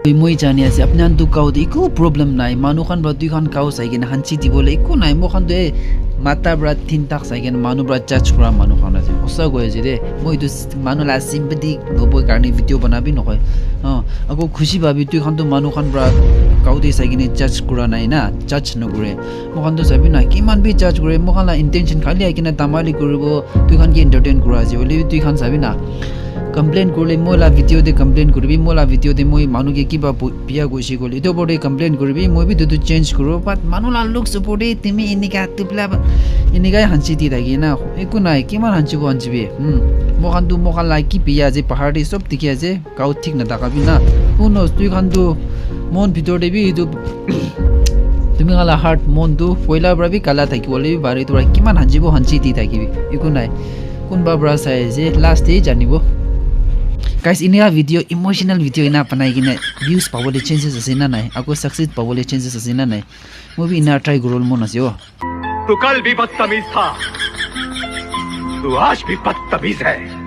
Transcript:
মই জানি আছে আপনান তো কাউ ইকো প্রবলেম নাই মানু খান ব্রা দুই খান কাউ সাইকেন হানচি দিবলে ইকো নাই মো খান দে মাতা ব্রা তিন তাক সাইকেন মানু ব্রা জাজ করা মানু খান আছে ওসা গয় আছে দে মই তো মানু লা সিম্পথি বব কারণে ভিডিও বানাবি নকয় আকৌ খুশি ভাবি তুই খান তো মানু খান ব্রা কাউ দে সাইকেন জাজ করা নাই না জাজ নকরে মো খান তো সাবি না কিমান বি জাজ করে মো খান লা ইন্টেনশন খালি আইকিনা তামালি করব তুই খান কি এন্টারটেইন করা আছে বলি তুই খান সাবি না কমপ্লেইন করলে মোলা ভিডিও দে কমপ্লেইন করবি মোলা ভিডিও দে মই মানুকে কিবা বিয়া গৈছি গলি এটো বডে কমপ্লেইন করবি মই বি দুটো চেঞ্জ করব বাট মানুলা লুক সাপোর্টে তুমি ইনিকা তুপলা ইনিকাই হানচি দি থাকি না একো নাই কিমান হানচিব হানচিবি মখানটো মখান লাই কি বিয়া যে পাহাড়ে সব দেখি আছে গাঁও ঠিক না তাকাবি না শুনো তুই খানটো মন ভিতর দেবি এটো তুমি কালা হার্ট মনটো পয়লা ব্রাবি কালা থাকিবলে বারে তোরা কিমান হানচিব হানচি দি থাকিবি একো নাই কোনবা ব্রা চাই যে লাস্টে জানিব guys ini video emotional video ina panai gina views pawole changes asina nai ako success pawole changes asina nai movie ina try gorol mon asyo तू कल भी बदतमीज था तू आज भी बदतमीज है